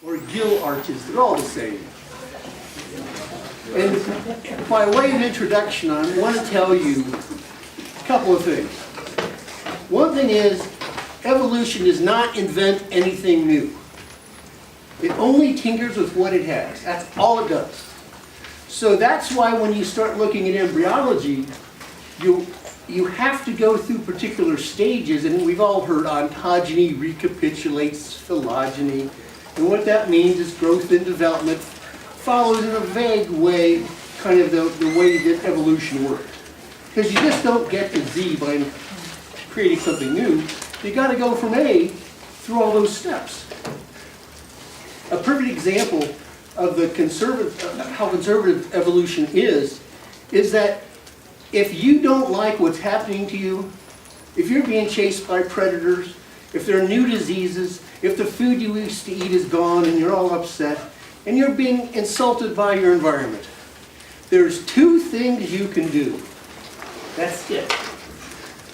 or gill arches. They're all the same. And by way of introduction, I want to tell you a couple of things. One thing is, evolution does not invent anything new. It only tinkers with what it has. That's all it does. So that's why when you start looking at embryology, you have to go through particular stages, and we've all heard ontogeny recapitulates phylogeny. And what that means is growth and development follows in a vague way kind of the way that evolution works. Because you just don't get to Z by creating something new. You got to go from A through all those steps. A perfect example of the how conservative evolution is that if you don't like what's happening to you, if you're being chased by predators, if there are new diseases, if the food you used to eat is gone and you're all upset, and you're being insulted by your environment, there's two things you can do. That's it.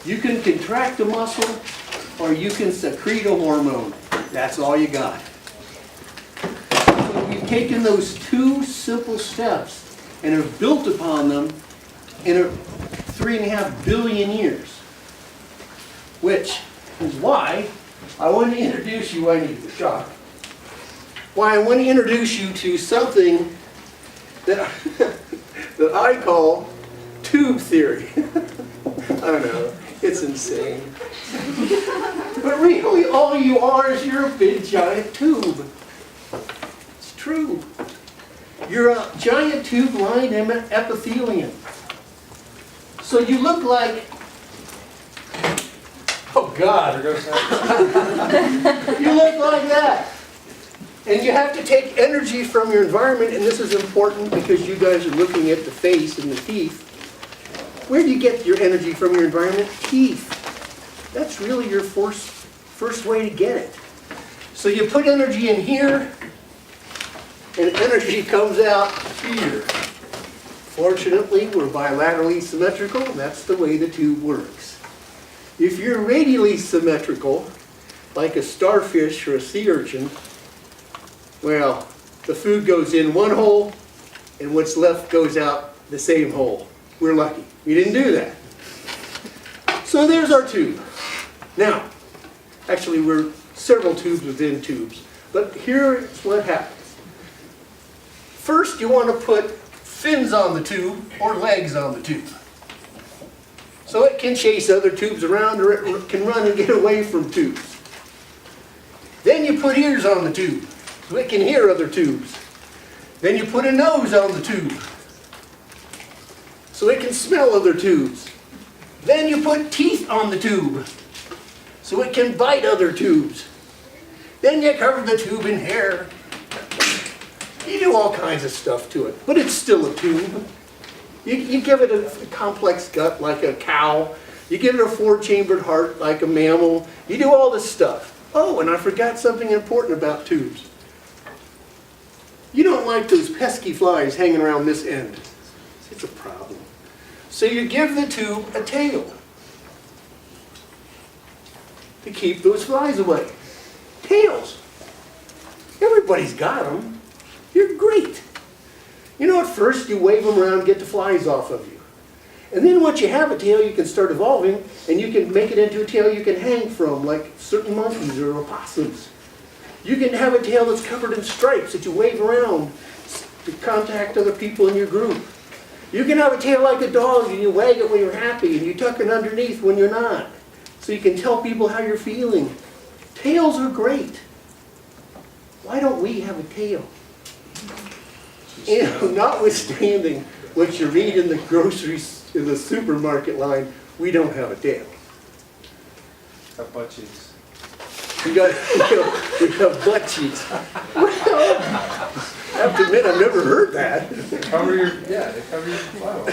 You can contract a muscle, or you can secrete a hormone. That's all you got. So we've taken those two simple steps and have built upon them in 3.5 billion years. Which is why I want to introduce you, I need the shock. Why I want to introduce you to something that, that I call tube theory. I don't know, it's insane. But really all you are is you're a big giant tube. It's true. You're a giant tube lined epithelium. So you look like, oh God, you look like that. And you have to take energy from your environment, and this is important because you guys are looking at the face and the teeth. Where do you get your energy from your environment? Teeth. That's really your first way to get it. So you put energy in here, and energy comes out here. Fortunately, we're bilaterally symmetrical, and that's the way the tube works. If you're radially symmetrical, like a starfish or a sea urchin, well, the food goes in one hole, and what's left goes out the same hole. We're lucky. We didn't do that. So there's our tube. Now, actually we're several tubes within tubes, but here's what happens. First, you want to put fins on the tube or legs on the tube. So it can chase other tubes around, or it can run and get away from tubes. Then you put ears on the tube, so it can hear other tubes. Then you put a nose on the tube, so it can smell other tubes. Then you put teeth on the tube, so it can bite other tubes. Then you cover the tube in hair. You do all kinds of stuff to it, but it's still a tube. You give it a complex gut like a cow. You give it a 4-chambered heart like a mammal. You do all this stuff. Oh, and I forgot something important about tubes. You don't like those pesky flies hanging around this end. It's a problem. So you give the tube a tail to keep those flies away. Tails. Everybody's got them. You're great. You know, at first you wave them around and get the flies off of you. And then once you have a tail, you can start evolving, and you can make it into a tail you can hang from, like certain monkeys or opossums. You can have a tail that's covered in stripes that you wave around to contact other people in your group. You can have a tail like a dog, and you wag it when you're happy, and you tuck it underneath when you're not, so you can tell people how you're feeling. Tails are great. Why don't we have a tail? And notwithstanding what you read in in the supermarket line, we don't have a tail. Got butt cheeks. We have butt cheeks. Well, I have to admit, I've never heard that. They cover your flower.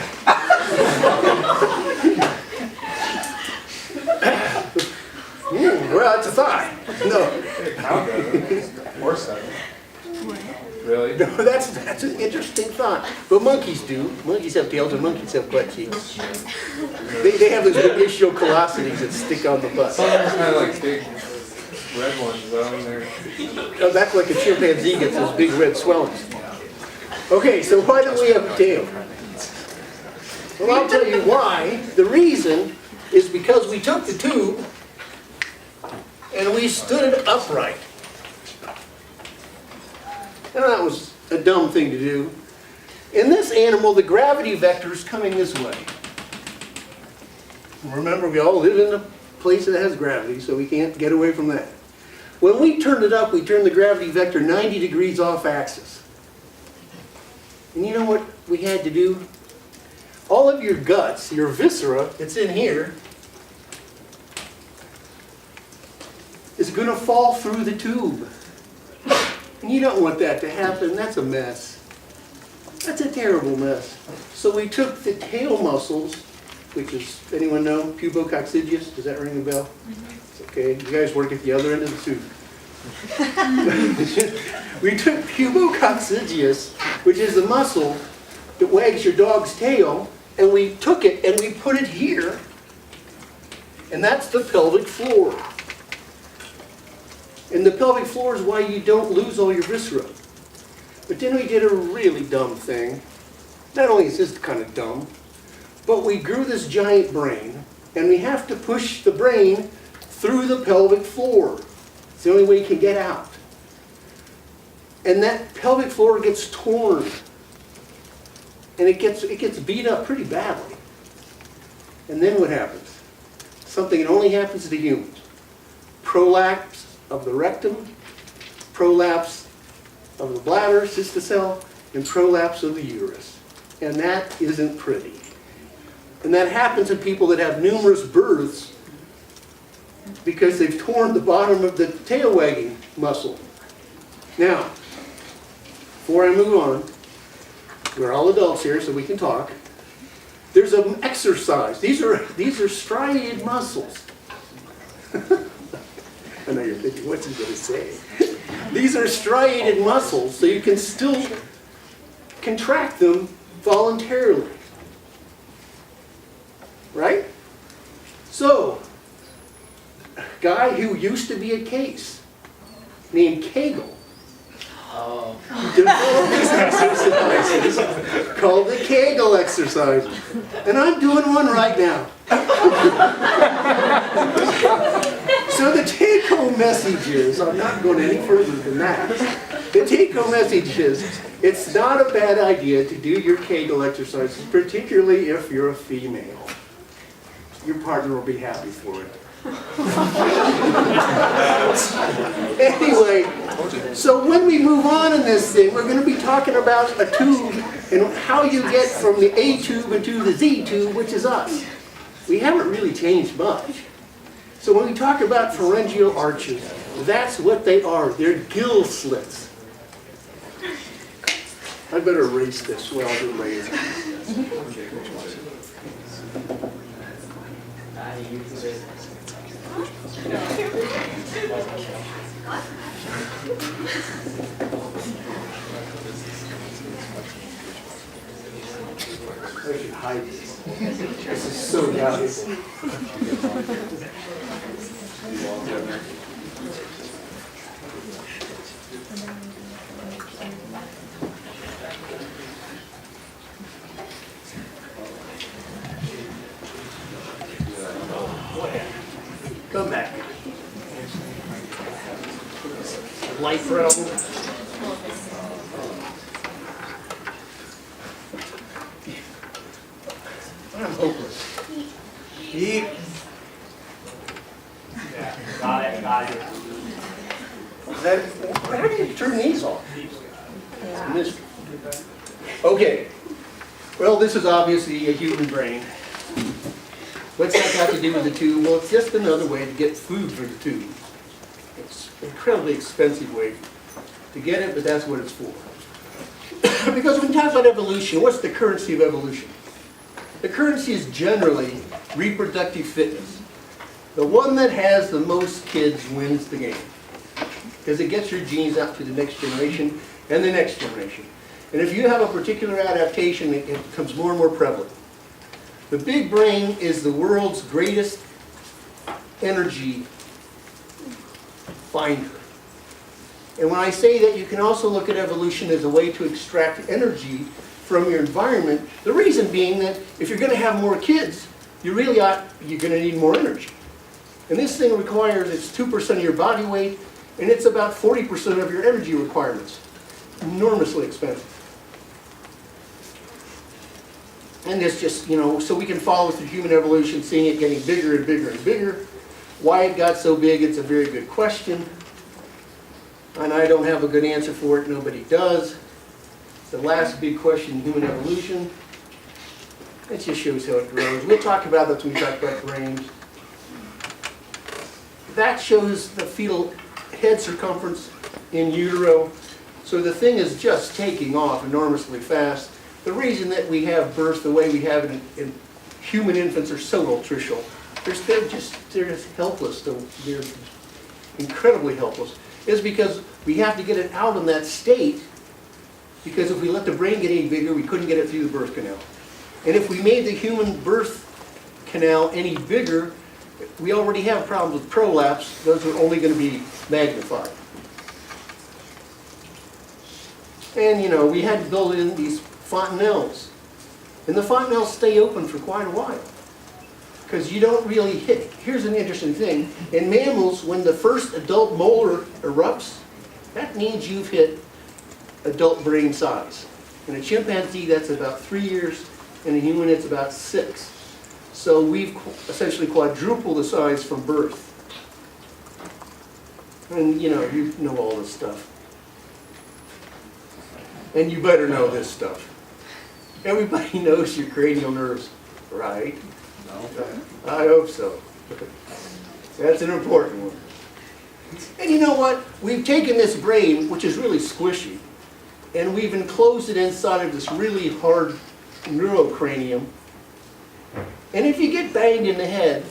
Well, it's a thigh. No. Cow does. Horse doesn't. Really? No, that's an interesting thought. But monkeys do. Monkeys have tails and monkeys have butt cheeks. They have those big ischial callosities that stick on the butt. Some of them kind of like big red ones on there. Oh, that's like a chimpanzee gets those big red swellings. Okay, so why don't we have a tail? Well, I'll tell you why. The reason is because we took the tube and we stood it upright. And that was a dumb thing to do. In this animal, the gravity vector is coming this way. Remember, we all live in a place that has gravity, so we can't get away from that. When we turned it up, we turned the gravity vector 90 degrees off axis. And you know what we had to do? All of your guts, your viscera, it's in here, is going to fall through the tube. And you don't want that to happen. That's a mess. That's a terrible mess. So we took the tail muscles, which is, anyone know, pubococcygeus? Does that ring a bell? It's okay. You guys work at the other end of the tube. We took pubococcygeus, which is the muscle that wags your dog's tail, and we took it and we put it here, and that's the pelvic floor. And the pelvic floor is why you don't lose all your viscera. But then we did a really dumb thing. Not only is this kind of dumb, but we grew this giant brain, and we have to push the brain through the pelvic floor. It's the only way you can get out. And that pelvic floor gets torn. And it gets beat up pretty badly. And then what happens? Something that only happens to humans. Prolapse of the rectum, prolapse of the bladder, cystocele, and prolapse of the uterus. And that isn't pretty. And that happens in people that have numerous births because they've torn the bottom of the tail wagging muscle. Now, before I move on, we're all adults here so we can talk. There's an exercise. These are striated muscles. I know you're thinking, what's he going to say? These are striated muscles, so you can still contract them voluntarily. Right? So, a guy who used to be a case, named Kegel, developed these exercises called the Kegel exercise. And I'm doing one right now. So the take-home message is, I'm not going any further than that. The take-home message is, it's not a bad idea to do your Kegel exercises, particularly if you're a female. Your partner will be happy for it. Anyway, so when we move on in this thing, we're going to be talking about a tube and how you get from the A tube into the Z tube, which is us. We haven't really changed much. So when we talk about pharyngeal arches, that's what they are. They're gill slits. I better erase this. Well, I'll do it later. I should hide this. This is so valuable. Come back. Light problem. I'm hopeless. Eat. Yeah, got it. How do you turn these off? It's a mystery. Okay. Well, this is obviously a human brain. What's that got to do with the tube? Well, it's just another way to get food for the tube. It's an incredibly expensive way to get it, but that's what it's for. Because when we talk about evolution, what's the currency of evolution? The currency is generally reproductive fitness. The one that has the most kids wins the game. Because it gets your genes out to the next generation and the next generation. And if you have a particular adaptation, it becomes more and more prevalent. The big brain is the world's greatest energy finder. And when I say that you can also look at evolution as a way to extract energy from your environment, the reason being that if you're going to have more kids, you're going to need more energy. And this thing requires, it's 2% of your body weight, and it's about 40% of your energy requirements. Enormously expensive. And this just, so we can follow through human evolution, seeing it getting bigger and bigger and bigger. Why it got so big, it's a very good question. And I don't have a good answer for it, nobody does. The last big question in human evolution, it just shows how it grows. We'll talk about that when we talk about brains. That shows the fetal head circumference in utero. So the thing is just taking off enormously fast. The reason that we have birth the way we have it in human infants are so nutritial. They're just helpless. They're incredibly helpless. Is because we have to get it out in that state, because if we let the brain get any bigger, we couldn't get it through the birth canal. And if we made the human birth canal any bigger, we already have problems with prolapse. Those are only going to be magnified. And we had to build in these fontanelles. And the fontanelles stay open for quite a while. Because you don't really hit. Here's an interesting thing. In mammals, when the first adult molar erupts, that means you've hit adult brain size. In a chimpanzee, that's about 3 years. In a human, it's about 6. So we've essentially quadrupled the size from birth. And you know all this stuff. And you better know this stuff. Everybody knows your cranial nerves, right? No. I hope so. That's an important one. And you know what? We've taken this brain, which is really squishy, and we've enclosed it inside of this really hard neurocranium. And if you get banged in the head,